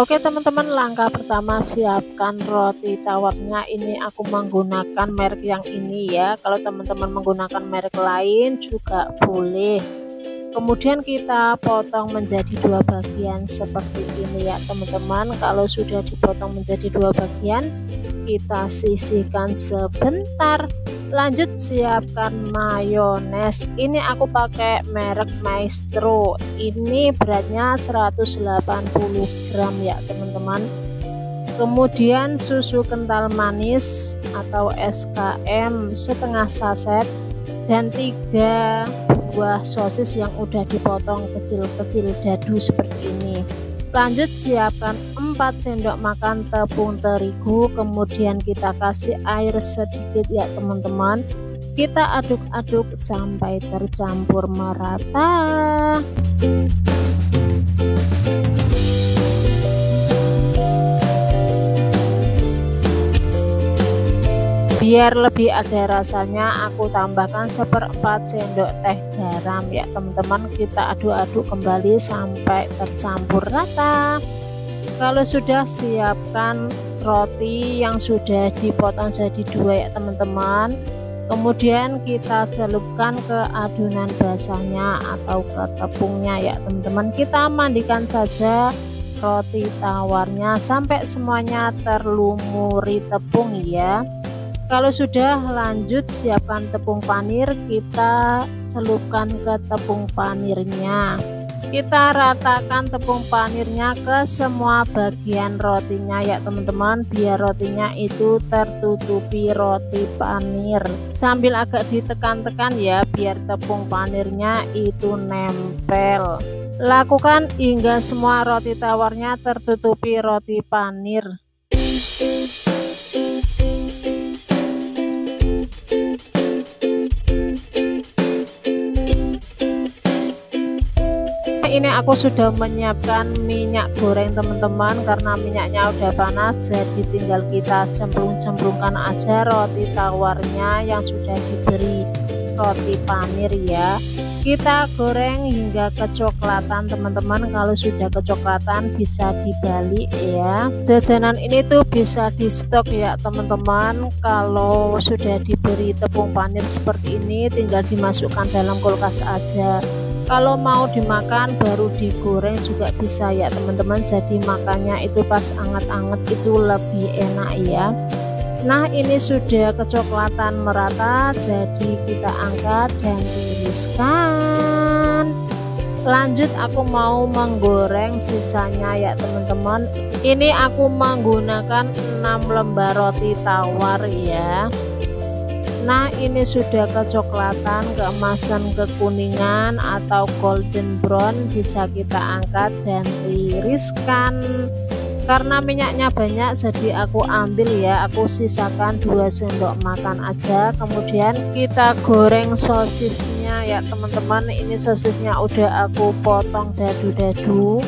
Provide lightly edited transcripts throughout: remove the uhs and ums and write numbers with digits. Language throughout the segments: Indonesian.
Oke teman-teman, langkah pertama siapkan roti tawarnya. Ini aku menggunakan merek yang ini ya, kalau teman-teman menggunakan merek lain juga boleh. Kemudian kita potong menjadi dua bagian seperti ini ya teman-teman. Kalau sudah dipotong menjadi dua bagian, kita sisihkan sebentar. Lanjut siapkan mayones. Ini aku pakai merek Maestro. Ini beratnya 180 gram ya teman-teman. Kemudian susu kental manis atau SKM setengah saset, dan 3 buah sosis yang udah dipotong kecil-kecil dadu seperti ini. Lanjut siapkan 4 sendok makan tepung terigu, kemudian kita kasih air sedikit ya teman-teman. Kita aduk-aduk sampai tercampur merata. Biar lebih ada rasanya, aku tambahkan 1/4 sendok teh garam ya teman-teman. Kita aduk-aduk kembali sampai tercampur rata. Kalau sudah, siapkan roti yang sudah dipotong jadi 2 ya teman-teman. Kemudian kita celupkan ke adonan basahnya atau ke tepungnya ya teman-teman. Kita mandikan saja roti tawarnya sampai semuanya terlumuri tepung ya. Kalau sudah, lanjut siapkan tepung panir. Kita celupkan ke tepung panirnya. Kita ratakan tepung panirnya ke semua bagian rotinya ya teman-teman, biar rotinya itu tertutupi roti panir. Sambil agak ditekan-tekan ya, biar tepung panirnya itu nempel. Lakukan hingga semua roti tawarnya tertutupi roti panir. Ini aku sudah menyiapkan minyak goreng teman-teman, karena minyaknya udah panas, jadi tinggal kita cemplung-cemplungkan aja roti tawarnya yang sudah diberi roti panir ya. Kita goreng hingga kecoklatan teman-teman. Kalau sudah kecoklatan bisa dibalik ya. Jajanan ini tuh bisa di stok ya teman-teman. Kalau sudah diberi tepung panir seperti ini, tinggal dimasukkan dalam kulkas aja. Kalau mau dimakan baru digoreng juga bisa ya teman-teman, jadi makannya itu pas anget-anget itu lebih enak ya. Nah, ini sudah kecoklatan merata, jadi kita angkat dan tiriskan. Lanjut aku mau menggoreng sisanya ya teman-teman. Ini aku menggunakan 6 lembar roti tawar ya. Nah, ini sudah kecoklatan, keemasan, kekuningan atau golden brown, bisa kita angkat dan tiriskan. Karena minyaknya banyak, jadi aku ambil ya, aku sisakan 2 sendok makan aja. Kemudian kita goreng sosisnya ya teman-teman. Ini sosisnya udah aku potong dadu-dadu.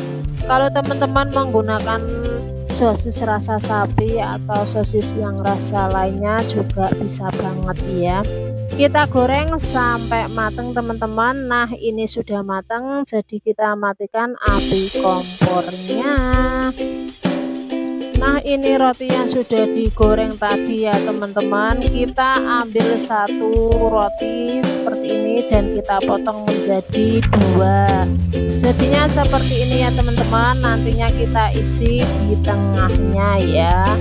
Kalau teman-teman menggunakan sosis rasa sapi atau sosis yang rasa lainnya juga bisa banget ya. Kita goreng sampai matang teman-teman. Nah, ini sudah matang, jadi kita matikan api kompornya. Nah, ini roti yang sudah digoreng tadi ya teman-teman. Kita ambil 1 roti seperti ini dan kita potong menjadi 2. Jadinya seperti ini ya teman-teman. Nantinya kita isi di tengahnya ya,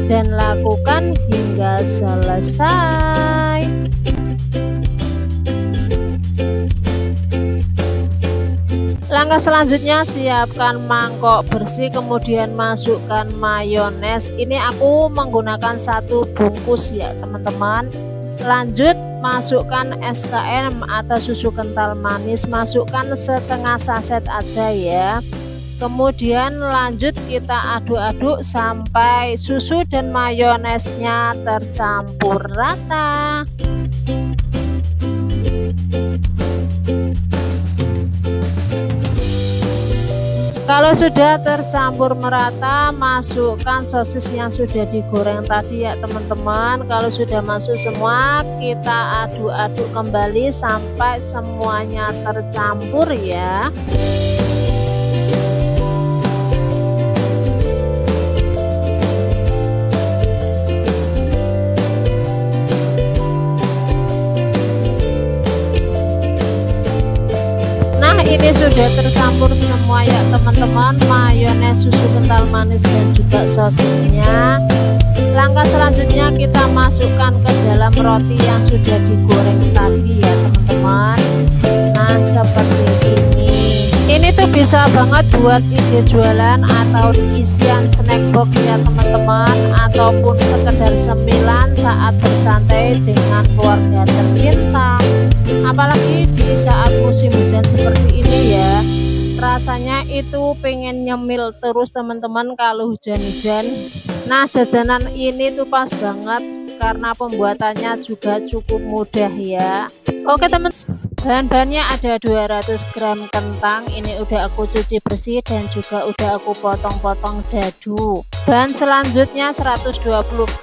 dan lakukan hingga selesai. Langkah selanjutnya, siapkan mangkok bersih, kemudian masukkan mayones. Ini aku menggunakan 1 bungkus ya teman-teman. Lanjut masukkan SKM atau susu kental manis, masukkan setengah saset aja ya. Kemudian lanjut kita aduk-aduk sampai susu dan mayonesnya tercampur rata. Kalau sudah tercampur merata, masukkan sosis yang sudah digoreng tadi ya teman-teman. Kalau sudah masuk semua, kita aduk-aduk kembali sampai semuanya tercampur ya. sudah tercampur semua ya teman-teman, mayones, susu kental manis dan juga sosisnya. Langkah selanjutnya kita masukkan ke dalam roti yang sudah digoreng tadi ya teman-teman. Nah seperti ini tuh bisa banget buat ide jualan atau isian snack box ya teman-teman, ataupun sekedar cemilan saat bersantai dengan keluarga tercinta. Apalagi di saat musim hujan seperti ini ya, rasanya itu pengen nyemil terus teman-teman kalau hujan-hujan. Nah jajanan ini tuh pas banget karena pembuatannya juga cukup mudah ya. Oke teman, bahan-bahannya ada 200 gram kentang, ini udah aku cuci bersih dan juga udah aku potong-potong dadu. Bahan selanjutnya 120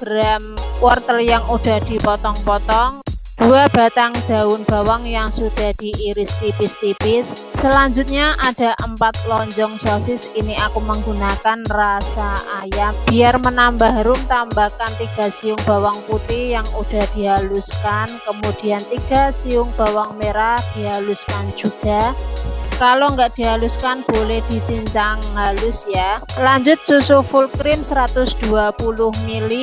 gram wortel yang udah dipotong-potong, 2 batang daun bawang yang sudah diiris tipis-tipis. Selanjutnya ada 4 lonjong sosis, ini aku menggunakan rasa ayam. Biar menambah harum tambahkan 3 siung bawang putih yang udah dihaluskan, kemudian 3 siung bawang merah dihaluskan juga. Kalau nggak dihaluskan boleh dicincang halus ya. Lanjut susu full cream 120 ml,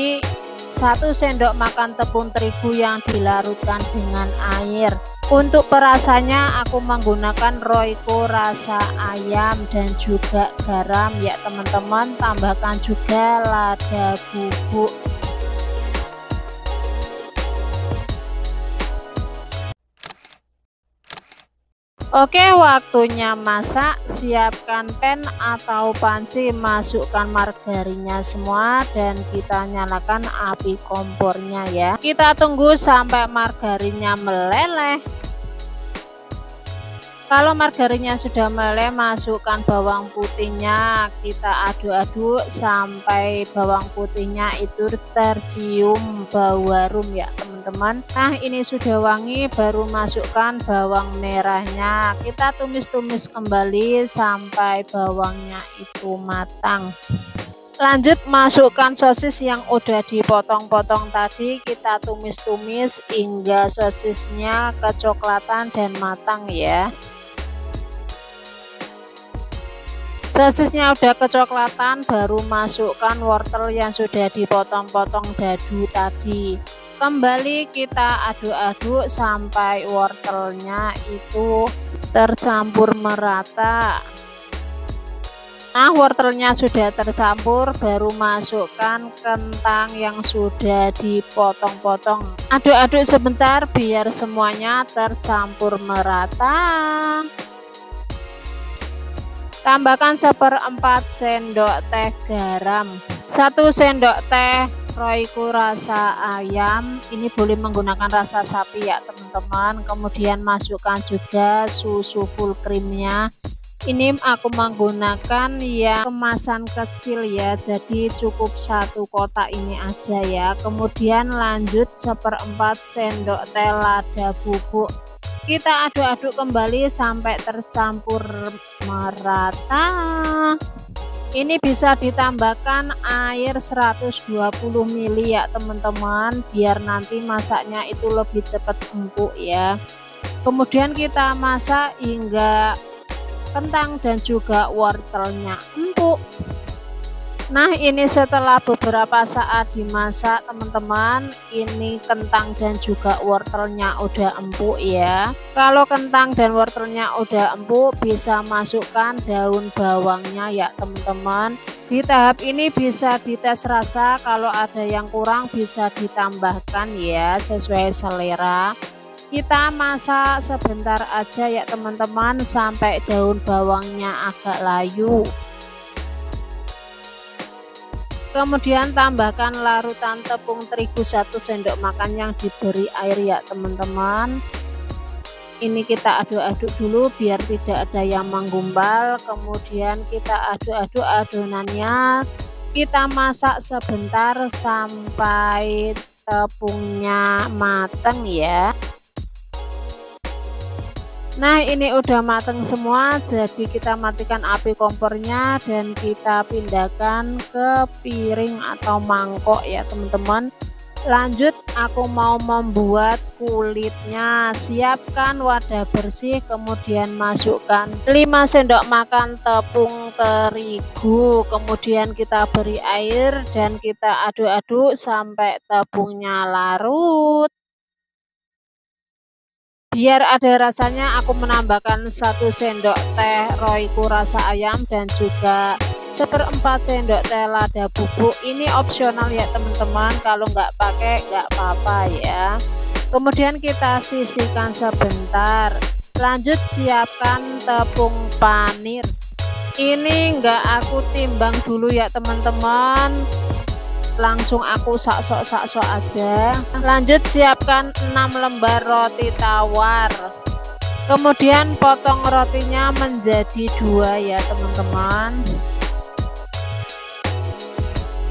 1 sendok makan tepung terigu yang dilarutkan dengan air. Untuk perasannya aku menggunakan Royco rasa ayam dan juga garam ya teman-teman. Tambahkan juga lada bubuk. Oke, waktunya masak. Siapkan pan atau panci, masukkan margarinnya semua dan kita nyalakan api kompornya ya. Kita tunggu sampai margarinnya meleleh. Kalau margarinnya sudah meleleh, masukkan bawang putihnya. Kita aduk-aduk sampai bawang putihnya itu tercium bau harum ya teman-teman. Nah ini sudah wangi, baru masukkan bawang merahnya. Kita tumis-tumis kembali sampai bawangnya itu matang. Lanjut masukkan sosis yang udah dipotong-potong tadi, kita tumis-tumis hingga sosisnya kecoklatan dan matang ya. Sosisnya udah kecoklatan, baru masukkan wortel yang sudah dipotong-potong dadu tadi. Kembali kita aduk-aduk sampai wortelnya itu tercampur merata. Nah wortelnya sudah tercampur, baru masukkan kentang yang sudah dipotong-potong. Aduk-aduk sebentar biar semuanya tercampur merata. Tambahkan 1/4 sendok teh garam, 1 sendok teh Royco rasa ayam, ini boleh menggunakan rasa sapi ya teman-teman. Kemudian masukkan juga susu full creamnya, ini aku menggunakan ya kemasan kecil ya, jadi cukup 1 kotak ini aja ya. Kemudian lanjut 1/4 sendok teh lada bubuk. Kita aduk-aduk kembali sampai tercampur merata. Ini bisa ditambahkan air 120 ml ya teman-teman, biar nanti masaknya itu lebih cepat empuk ya. Kemudian kita masak hingga kentang dan juga wortelnya empuk. Nah ini setelah beberapa saat dimasak teman-teman, ini kentang dan juga wortelnya udah empuk ya. Kalau kentang dan wortelnya udah empuk, bisa masukkan daun bawangnya ya teman-teman. Di tahap ini bisa dites rasa, kalau ada yang kurang bisa ditambahkan ya sesuai selera. Kita masak sebentar aja ya teman-teman sampai daun bawangnya agak layu. Kemudian tambahkan larutan tepung terigu 1 sendok makan yang diberi air ya teman-teman. Ini kita aduk-aduk dulu biar tidak ada yang menggumpal. Kemudian kita aduk-aduk adonannya. Kita masak sebentar sampai tepungnya mateng ya. Nah ini udah mateng semua, jadi kita matikan api kompornya dan kita pindahkan ke piring atau mangkok ya teman-teman. Lanjut aku mau membuat kulitnya. Siapkan wadah bersih, kemudian masukkan 5 sendok makan tepung terigu, kemudian kita beri air dan kita aduk-aduk sampai tepungnya larut. Biar ada rasanya aku menambahkan 1 sendok teh Royco rasa ayam dan juga 1/4 sendok teh lada bubuk. Ini opsional ya teman-teman, kalau nggak pakai nggak apa-apa ya. Kemudian kita sisihkan sebentar. Lanjut siapkan tepung panir. Ini nggak aku timbang dulu ya teman-teman, langsung aku sakso aja. Lanjut siapkan 6 lembar roti tawar, kemudian potong rotinya menjadi 2 ya teman-teman.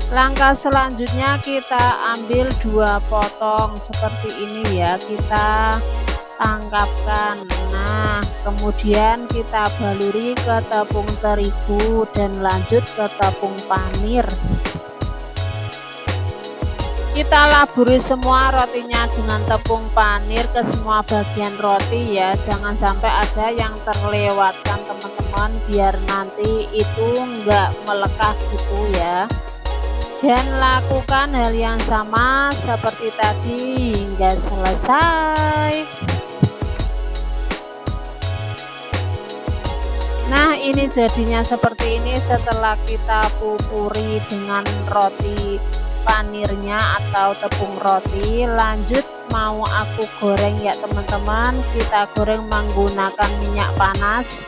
Langkah selanjutnya kita ambil 2 potong seperti ini ya, kita tangkapkan. Nah kemudian kita baluri ke tepung terigu dan lanjut ke tepung panir. Kita laburi semua rotinya dengan tepung panir ke semua bagian roti ya, jangan sampai ada yang terlewatkan teman-teman, biar nanti itu enggak melekat gitu ya. Dan lakukan hal yang sama seperti tadi hingga selesai. Nah ini jadinya seperti ini setelah kita pupuri dengan roti panirnya atau tepung roti. Lanjut mau aku goreng ya teman-teman, kita goreng menggunakan minyak panas.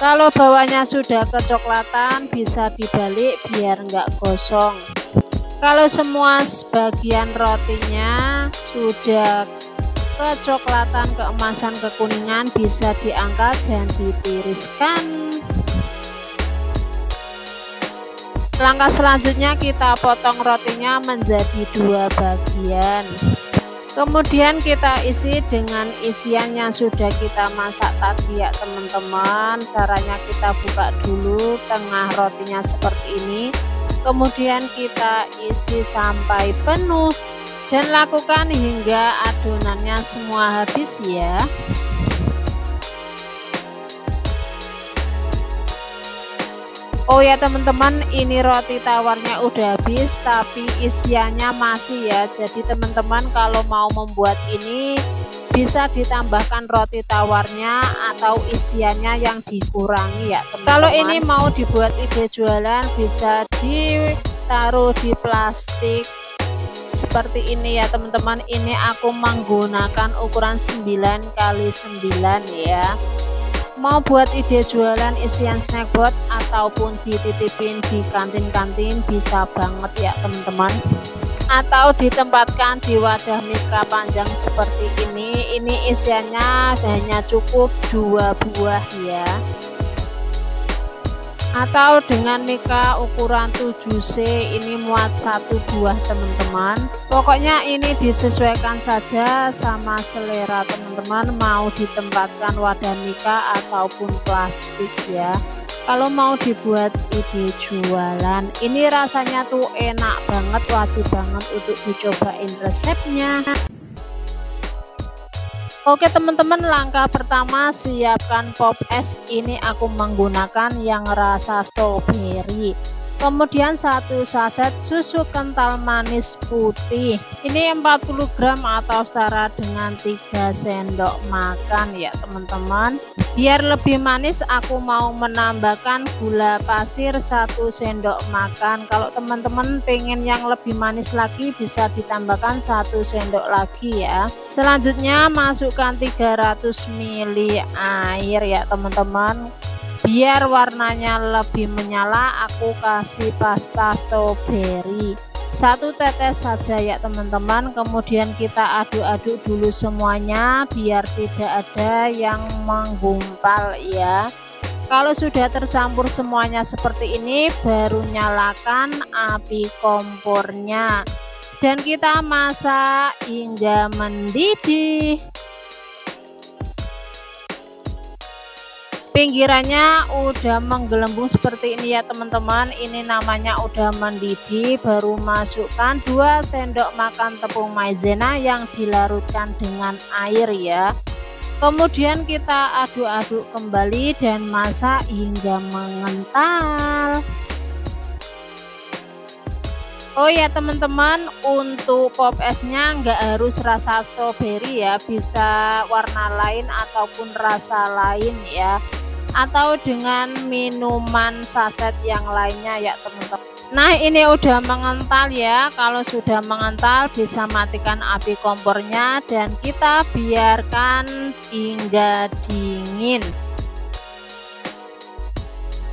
Kalau bawahnya sudah kecoklatan bisa dibalik biar nggak gosong. Kalau semua bagian rotinya sudah kecoklatan, keemasan, kekuningan, bisa diangkat dan ditiriskan. Langkah selanjutnya kita potong rotinya menjadi 2 bagian, kemudian kita isi dengan isian yang sudah kita masak tadi ya teman-teman. Caranya kita buka dulu tengah rotinya seperti ini, kemudian kita isi sampai penuh dan lakukan hingga adonannya semua habis ya. Oh ya teman-teman, ini roti tawarnya udah habis tapi isiannya masih ya. Jadi teman-teman kalau mau membuat ini bisa ditambahkan roti tawarnya atau isiannya yang dikurangi ya teman-teman. Kalau ini mau dibuat ide jualan bisa ditaruh di plastik seperti ini ya teman-teman. Ini aku menggunakan ukuran 9x9 ya. Mau buat ide jualan isian snackbox ataupun dititipin di kantin-kantin bisa banget ya teman-teman, atau ditempatkan di wadah mika panjang seperti ini. Ini isiannya hanya cukup 2 buah ya, atau dengan mika ukuran 7C ini muat 1 buah teman-teman. Pokoknya ini disesuaikan saja sama selera teman-teman, mau ditempatkan wadah mika ataupun plastik ya. Kalau mau dibuat ide jualan ini rasanya tuh enak banget, wajib banget untuk dicobain resepnya. Oke teman-teman, langkah pertama siapkan pop es. Ini aku menggunakan yang rasa stroberi. Kemudian 1 saset susu kental manis putih. Ini 40 gram atau setara dengan 3 sendok makan ya teman-teman. Biar lebih manis aku mau menambahkan gula pasir 1 sendok makan. Kalau teman-teman pengen yang lebih manis lagi bisa ditambahkan 1 sendok lagi ya. Selanjutnya masukkan 300 ml air ya teman-teman. Biar warnanya lebih menyala aku kasih pasta stroberi 1 tetes saja ya teman-teman. Kemudian kita aduk-aduk dulu semuanya biar tidak ada yang menggumpal ya. Kalau sudah tercampur semuanya seperti ini baru nyalakan api kompornya dan kita masak hingga mendidih. Pinggirannya udah menggelembung seperti ini ya teman-teman. Ini namanya udah mendidih. Baru masukkan 2 sendok makan tepung maizena yang dilarutkan dengan air ya. Kemudian kita aduk-aduk kembali dan masak hingga mengental. Oh ya teman-teman, untuk pop esnya nggak harus rasa stroberi ya, bisa warna lain ataupun rasa lain ya, atau dengan minuman saset yang lainnya ya teman-teman. Nah ini udah mengental ya. Kalau sudah mengental bisa matikan api kompornya dan kita biarkan hingga dingin.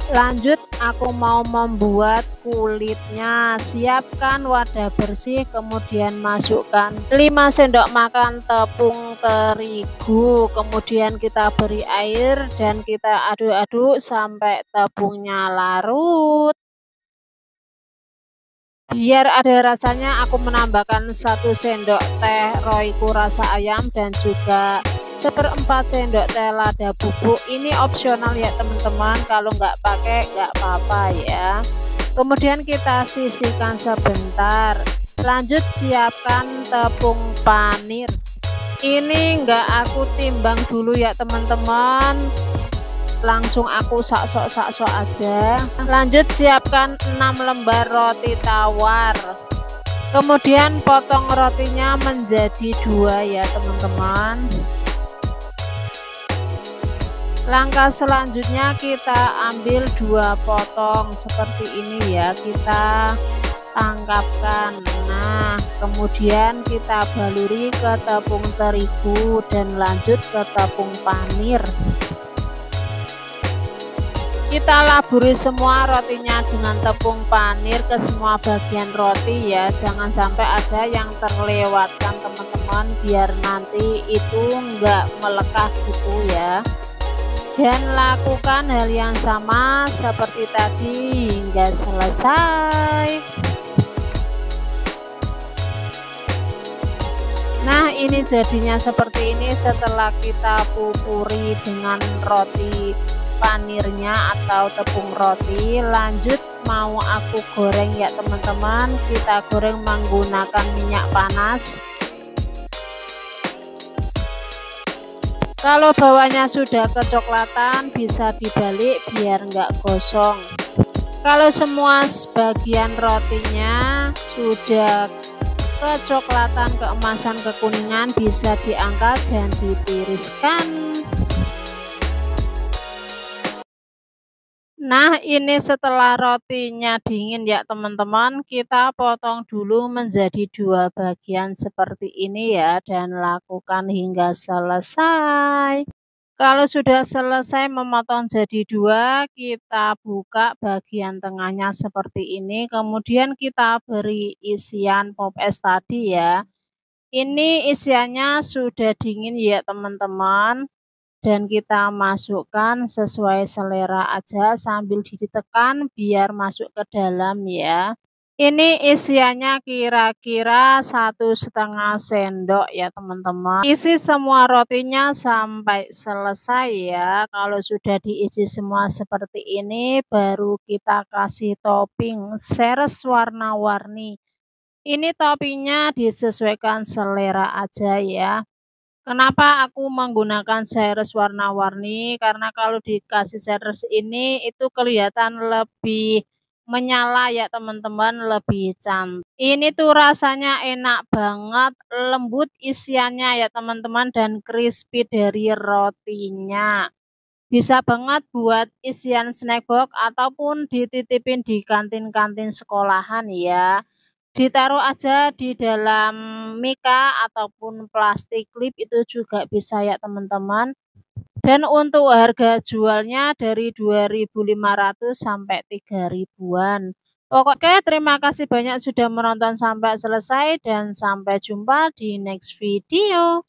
Lanjut aku mau membuat kulitnya. Siapkan wadah bersih, kemudian masukkan 5 sendok makan tepung terigu, kemudian kita beri air dan kita aduk-aduk sampai tepungnya larut. Biar ada rasanya aku menambahkan 1 sendok teh Royco rasa ayam dan juga 1/4 sendok teh lada bubuk. Ini opsional ya teman-teman, kalau nggak pakai nggak apa-apa ya. Kemudian kita sisihkan sebentar. Lanjut siapkan tepung panir. Ini nggak aku timbang dulu ya teman-teman, langsung aku sakso aja. Lanjut siapkan 6 lembar roti tawar, kemudian potong rotinya menjadi 2 ya teman-teman. Langkah selanjutnya kita ambil 2 potong seperti ini ya, kita tangkapkan. Nah kemudian kita baluri ke tepung terigu dan lanjut ke tepung panir. Kita laburi semua rotinya dengan tepung panir ke semua bagian roti ya, jangan sampai ada yang terlewatkan teman-teman, biar nanti itu enggak melekat gitu ya. Dan lakukan hal yang sama seperti tadi hingga selesai. Nah ini jadinya seperti ini setelah kita pupuri dengan roti panirnya atau tepung roti. Lanjut mau aku goreng ya teman-teman, kita goreng menggunakan minyak panas. Kalau bawahnya sudah kecoklatan bisa dibalik biar enggak gosong. Kalau semua bagian rotinya sudah kecoklatan, keemasan, kekuningan, bisa diangkat dan ditiriskan. Nah ini setelah rotinya dingin ya teman-teman, kita potong dulu menjadi 2 bagian seperti ini ya, dan lakukan hingga selesai. Kalau sudah selesai memotong jadi 2, kita buka bagian tengahnya seperti ini, kemudian kita beri isian pop es tadi ya. Ini isiannya sudah dingin ya teman-teman, dan kita masukkan sesuai selera aja sambil ditekan biar masuk ke dalam ya. Ini isiannya kira-kira 1,5 sendok ya teman-teman. Isi semua rotinya sampai selesai ya. Kalau sudah diisi semua seperti ini, baru kita kasih topping seres warna-warni. Ini toppingnya disesuaikan selera aja ya. Kenapa aku menggunakan seres warna-warni? Karena kalau dikasih seres ini itu kelihatan lebih menyala ya teman-teman, lebih cantik. Ini tuh rasanya enak banget, lembut isiannya ya teman-teman, dan crispy dari rotinya. Bisa banget buat isian snack box ataupun dititipin di kantin-kantin sekolahan ya. Ditaruh aja di dalam mika ataupun plastik klip itu juga bisa ya teman-teman. Dan untuk harga jualnya dari 2.500 sampai 3.000-an. Pokoknya terima kasih banyak sudah menonton sampai selesai dan sampai jumpa di next video.